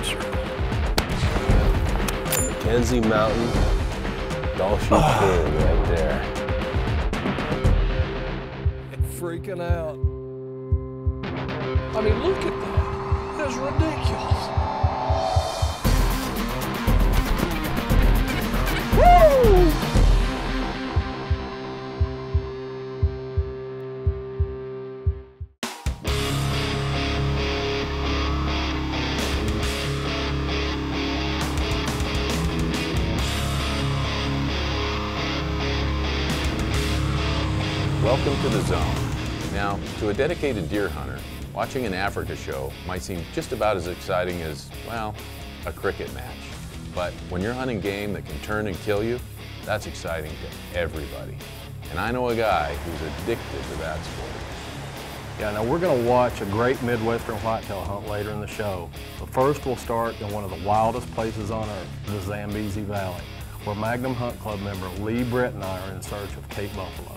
closer. Mackenzie Mountain, Gulch King right there. Freaking out. I mean, look at that. That's ridiculous. Woo! Welcome to the Zone. Now, to a dedicated deer hunter, watching an Africa show might seem just about as exciting as, well, a cricket match. But when you're hunting game that can turn and kill you, that's exciting to everybody. And I know a guy who's addicted to that sport. Yeah, now we're going to watch a great Midwestern whitetail hunt later in the show. But first we'll start in one of the wildest places on earth, the Zambezi Valley, where Magnum Hunt Club member Lee Britt and I are in search of Cape buffalo.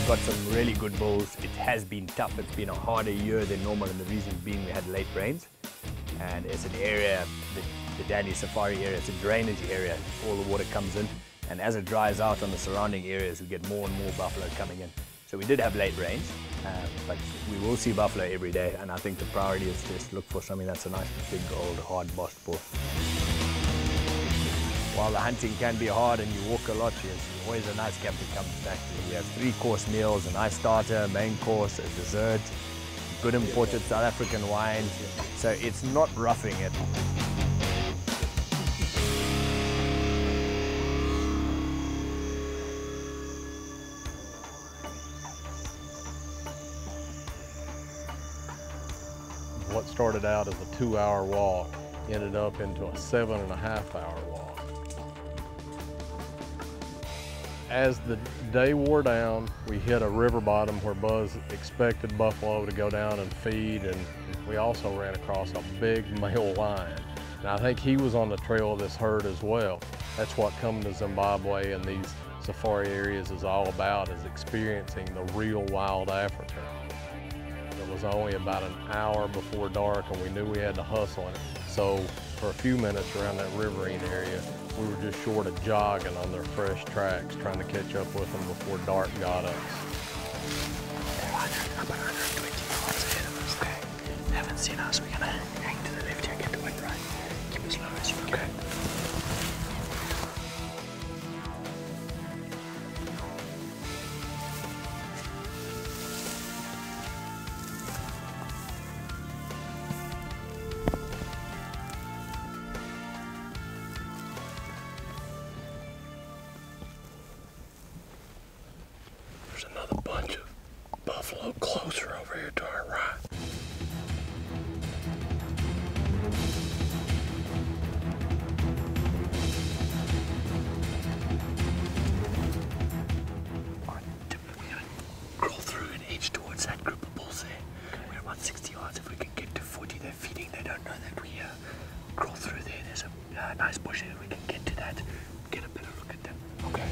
Got some really good bulls. It has been tough. It's been a harder year than normal, and the reason being we had late rains. And it's an area, the Danny Safari area, it's a drainage area. All the water comes in, and as it dries out on the surrounding areas, we get more and more buffalo coming in. So we did have late rains, but we will see buffalo every day, and I think the priority is just look for something that's a nice, big, old, hard bossed bull. While the hunting can be hard and you walk a lot, there's always a nice camp that comes back to. We have 3-course meals, a nice starter, a main course, a dessert, good imported South African wines. So it's not roughing it. What started out as a 2-hour walk ended up into a 7.5-hour walk. As the day wore down, we hit a river bottom where Buzz expected buffalo to go down and feed, and we also ran across a big male lion. And I think he was on the trail of this herd as well. That's what coming to Zimbabwe and these safari areas is all about, is experiencing the real wild Africa. It was only about an hour before dark and we knew we had to hustle it. So for a few minutes around that riverine area, we were just short of jogging on their fresh tracks, trying to catch up with them before dark got us. They're about 120 miles ahead of us. Okay. They haven't seen us. We're gonna hang to the left here, get the wind right. Keep as low as you can. There's another bunch of buffalo closer over here to our right. Alright, we're gonna crawl through and edge towards that group of bulls there. We're about 60 yards. If we can get to 40, they're feeding. They don't know that we crawl through there. There's a nice bush there. We can get to that, get a better look at them. Okay.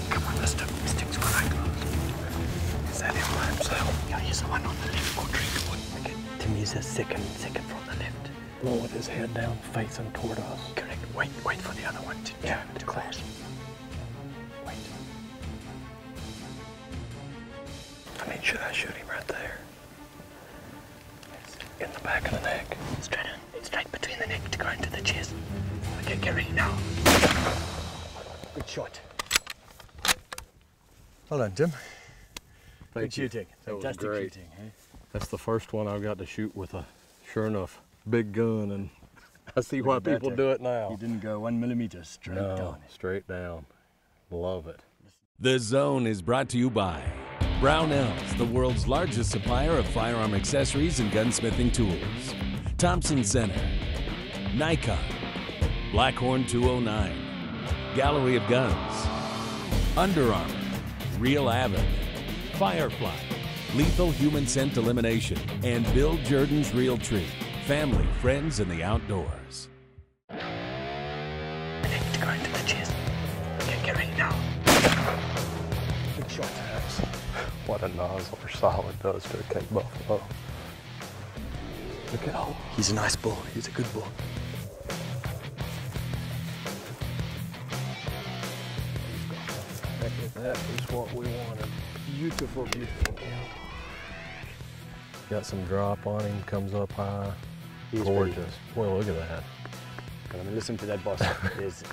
Come on, let's stick quite close. Is that him by himself? Yeah, he's the one on the left quadrant. Okay. Timmy's a second from the left. One with his head down, facing toward us. Correct. Wait for the other one to turn to close. Wait. I mean, should I shoot him right there? In the back of the neck. Straight between the neck to go into the chest. Okay, get ready now. Good shot. Well done, Jim. Good shooting. Fantastic great. shooting. Eh? That's the first one I got to shoot with a, sure enough, big gun, and I see why people do it now. You didn't go 1 millimeter straight down. Straight down. Love it. The Zone is brought to you by Brownells, the world's largest supplier of firearm accessories and gunsmithing tools. Thompson Center, Nikon, Blackhorn 209, Gallery of Guns, Under Armour, Real Avid, Firefly, Lethal Human Scent Elimination, and Bill Jordan's Real Tree. Family, friends, and the outdoors. cheers. Okay, get ready now. Good shot, Max. What a nozzler solid does to a Cape buffalo. Look at all. He's a nice bull. He's a good bull. That is what we wanted. Beautiful, beautiful. Got some drop on him, comes up high. He's gorgeous. Boy, look at that. But I mean, listen to that, boss. It's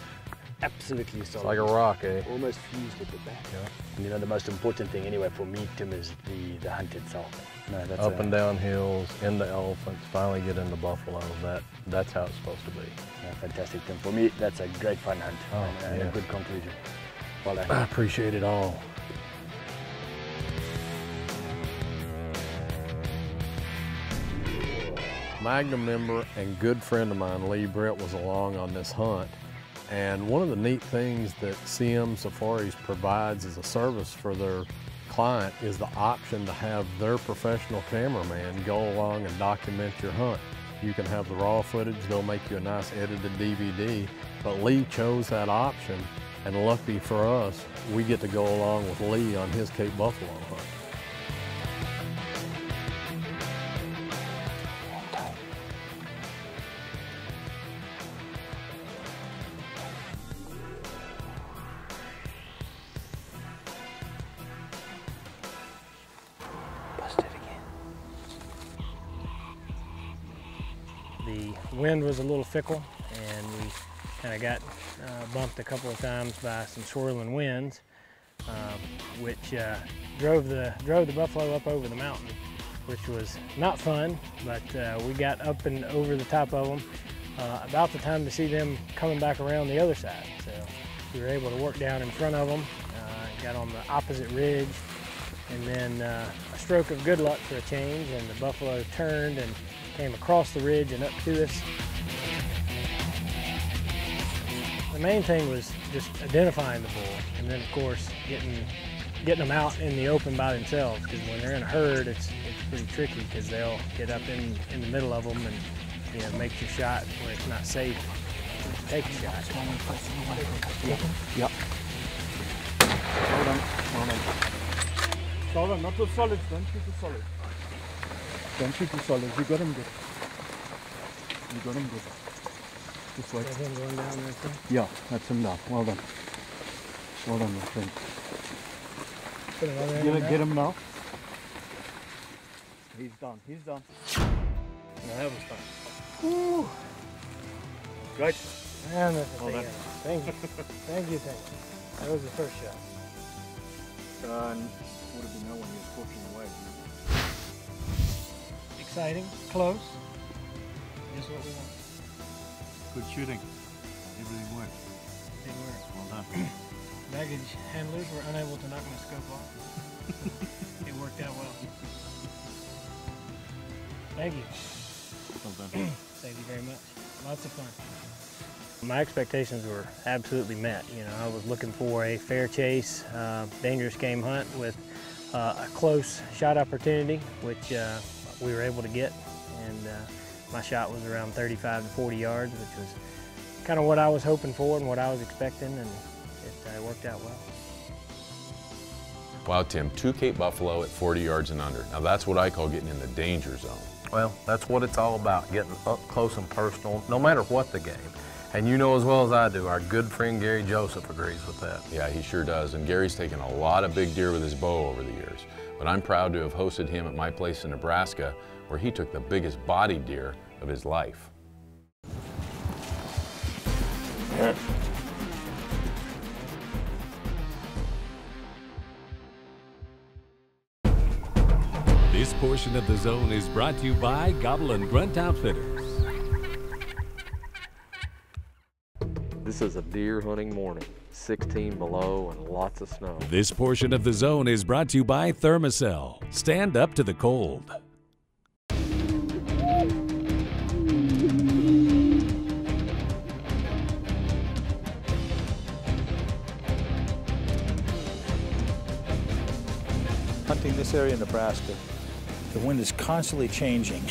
absolutely solid. It's like a rock, eh? Almost fused with the back. Yeah. And you know, the most important thing anyway for me, Tim, is the hunt itself. No, that's Up and down hills, into elephants, finally get into buffalo. That's how it's supposed to be. Yeah, fantastic, Tim. For me, that's a great fun hunt. Oh, and yeah. a good conclusion. Well done. I appreciate it all. Magnum member and good friend of mine, Lee Britt, was along on this hunt. And one of the neat things that CM Safaris provides as a service for their client is the option to have their professional cameraman go along and document your hunt. You can have the raw footage, they'll make you a nice edited DVD, but Lee chose that option, and lucky for us, we get to go along with Lee on his Cape Buffalo hunt. The wind was a little fickle, and we kind of got bumped a couple of times by some swirling winds, which drove the buffalo up over the mountain, which was not fun. But we got up and over the top of them about the time to see them coming back around the other side. So we were able to work down in front of them, got on the opposite ridge, and then a stroke of good luck for a change, and the buffalo turned and came across the ridge and up to us. The main thing was just identifying the bull, and then of course getting them out in the open by themselves, because when they're in a herd, it's pretty tricky, because they'll get up in the middle of them and make your shot where it's not safe to take a shot. Yep. Well done. Well done. Solid, not too solid. Don't shoot too solid. Don't shoot too solid. You got him good. You got him good. Just like. Is him going down there too? Yeah, that's him now. Well done. Well done, my friend. Put him over there. Get him now. He's done. He's done. No, that was fun. Woo. Great. Man, that's a Well thing. done. Thank you. Thank you, thank you. That was the first shot. Would have been no when he was pushing away. Exciting, close. Just what we want. Good shooting. Everything worked. Big work. Well done. Baggage handlers were unable to knock my scope off. It worked out well. Thank you. Well done. Thank you very much. Lots of fun. My expectations were absolutely met. You know, I was looking for a fair chase, dangerous game hunt with a close shot opportunity, which we were able to get. And my shot was around 35 to 40 yards, which was kind of what I was hoping for and what I was expecting, and it worked out well. Wow, Tim, 2 Cape buffalo at 40 yards and under. Now that's what I call getting in the danger zone. Well, that's what it's all about, getting up close and personal, no matter what the game. And you know as well as I do, our good friend Gary Joseph agrees with that. Yeah, he sure does. And Gary's taken a lot of big deer with his bow over the years. But I'm proud to have hosted him at my place in Nebraska, where he took the biggest body deer of his life. This portion of the zone is brought to you by Gobble and Grunt Outfitters. This is a deer hunting morning, 16 below and lots of snow. This portion of the zone is brought to you by Thermacell. Stand up to the cold. Hunting this area in Nebraska, the wind is constantly changing.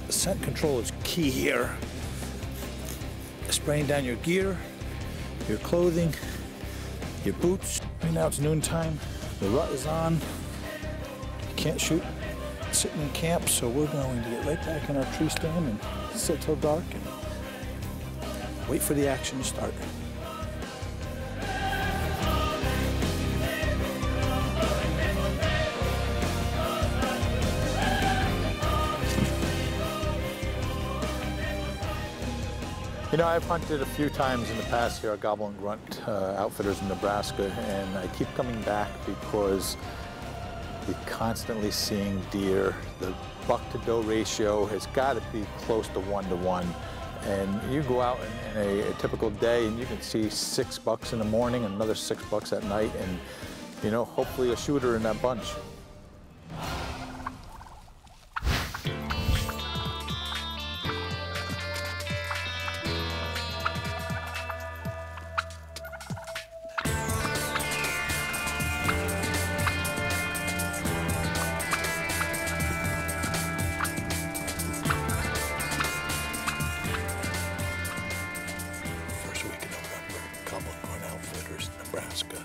Scent control is key here. Spraying down your gear, your clothing, your boots. Right now it's noontime. The rut is on. You can't shoot sitting in camp, so we're going to get right back in our tree stand and sit till dark and wait for the action to start. You know, I've hunted a few times in the past here at Gobble and Grunt outfitters in Nebraska, and I keep coming back because you're constantly seeing deer. The buck-to-doe ratio has got to be close to 1-to-1. And you go out in a typical day and you can see 6 bucks in the morning and another 6 bucks at night, and, you know, hopefully a shooter in that bunch. Nebraska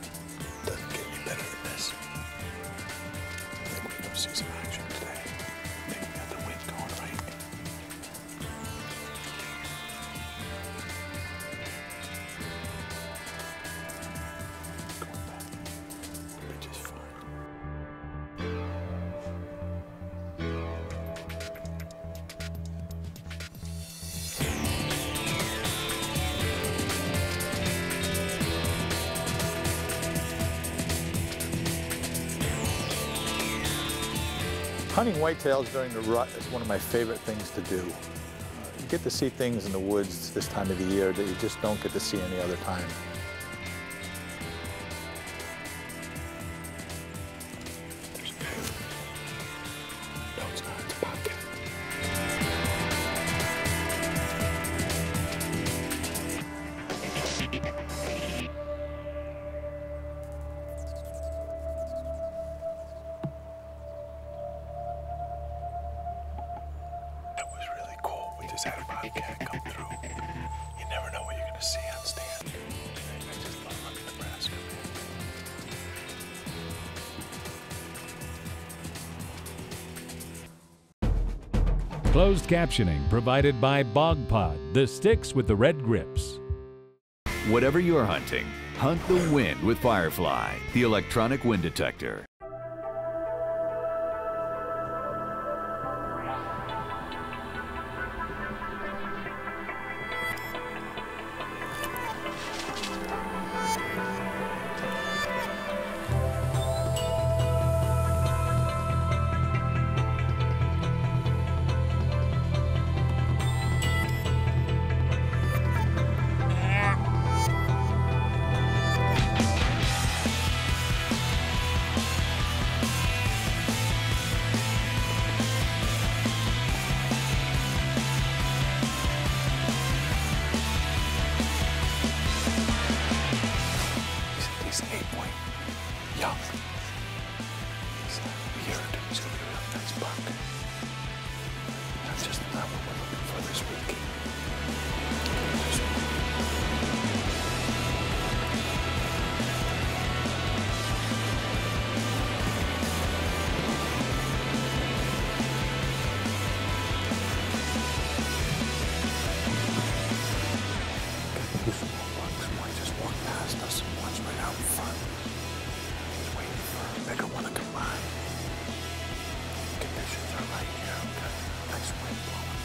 doesn't get any better than this. I think we're going to see some action today. I think we got the wind going right. Going back. We'll be just fine. Hunting whitetails during the rut is one of my favorite things to do. You get to see things in the woods this time of the year that you just don't get to see any other time. There's a bear. No, it's not. It's a bobcat. Just had a bobcat come through. You never know what you're gonna see on stand. I just love hunting Nebraska, man. Closed captioning provided by Bog Pod, the sticks with the red grips. Whatever you're hunting, hunt the wind with Firefly, the electronic wind detector. He's an 8-point young. He's a year or two. He's gonna be a real nice buck. That's just not what we're looking for this week. One just walked past us, and one's right out in front. He's waiting for a bigger one to come by. Conditions are right here. We've got nice wind blowing.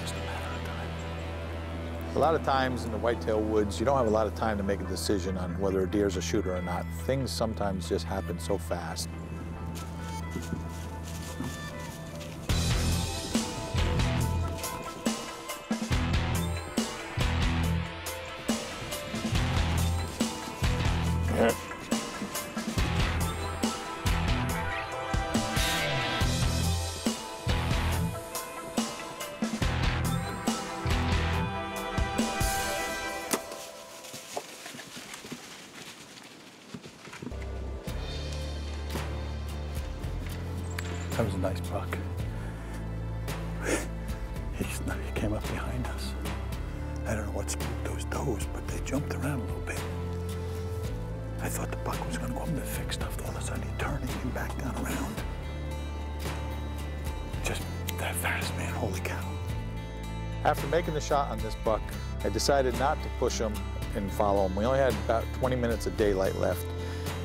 Just a matter of time. A lot of times in the whitetail woods, you don't have a lot of time to make a decision on whether a deer's a shooter or not. Things sometimes just happen so fast. That was a nice buck. He came up behind us. I don't know what spooked those does, but they jumped around a little bit. I thought the buck was going to go up and fix stuff. All of a sudden, he turned and came back down around. Just that fast, man. Holy cow. After making the shot on this buck, I decided not to push him and follow him. We only had about 20 minutes of daylight left.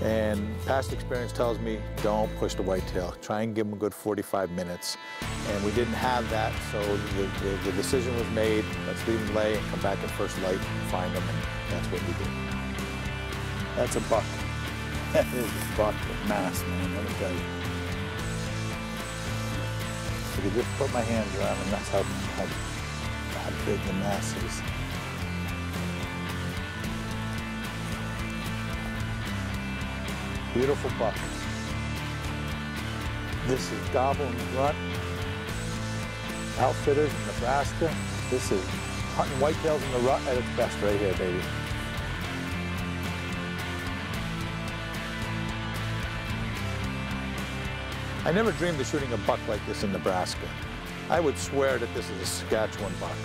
And past experience tells me, don't push the whitetail. Try and give him a good 45 minutes. And we didn't have that, so the decision was made. Let's leave him lay and come back in first light and find him, and that's what we did. That's a buck. That is a buck with mass, man, let me tell you. I could just put my hands around him, that's how big the mass is. Beautiful buck. This is Gobble and Grunt, Outfitters in Nebraska. This is hunting whitetails in the rut at its best right here, baby. I never dreamed of shooting a buck like this in Nebraska. I would swear that this is a Saskatchewan buck.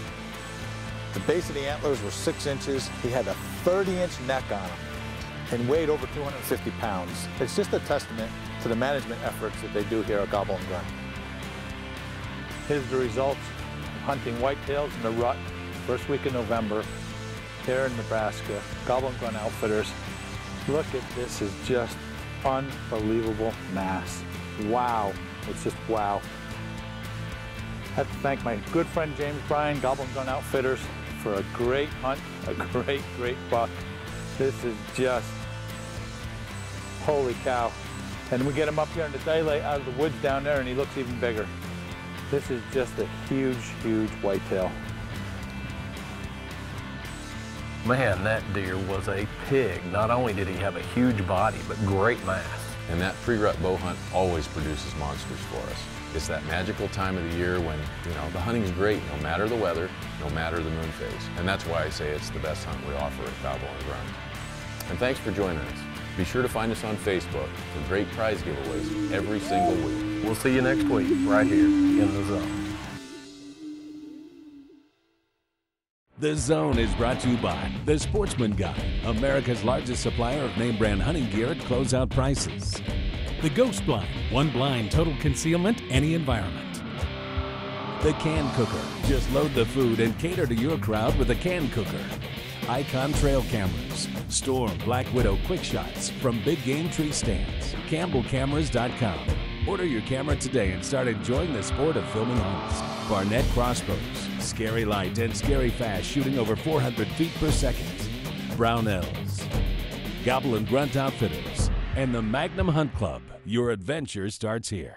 The base of the antlers were 6 inches. He had a 30-inch neck on him and weighed over 250 pounds. It's just a testament to the management efforts that they do here at Gobble and Grunt. Here's the results of hunting whitetails in the rut, first week of November, here in Nebraska. Gobble and Grunt Outfitters. Look at this, is just unbelievable mass. Wow, it's just wow. I have to thank my good friend James Bryan, Gobble and Grunt Outfitters, for a great hunt, a great buck. This is just, holy cow. And we get him up here in the daylight out of the woods down there and he looks even bigger. This is just a huge whitetail. Man, that deer was a pig. Not only did he have a huge body, but great mass. And that pre-rut bow hunt always produces monsters for us. It's that magical time of the year when, the hunting's great no matter the weather, no matter the moon phase. And that's why I say it's the best hunt we offer at Gobble and Grunt. And thanks for joining us. Be sure to find us on Facebook for great prize giveaways every single week. We'll see you next week, right here in The Zone. The Zone is brought to you by The Sportsman Guide, America's largest supplier of name brand hunting gear at closeout prices. The Ghost Blind, one blind, total concealment, any environment. The Can Cooker, just load the food and cater to your crowd with a Can Cooker. Icon Trail Cameras, Storm, Black Widow Quick Shots from Big Game Tree Stands, CampbellCameras.com. Order your camera today and start enjoying the sport of filming hunts. Barnett Crossbows, scary light and scary fast, shooting over 400 feet per second. Brownells, Gobble and Grunt Outfitters, and the Magnum Hunt Club. Your adventure starts here.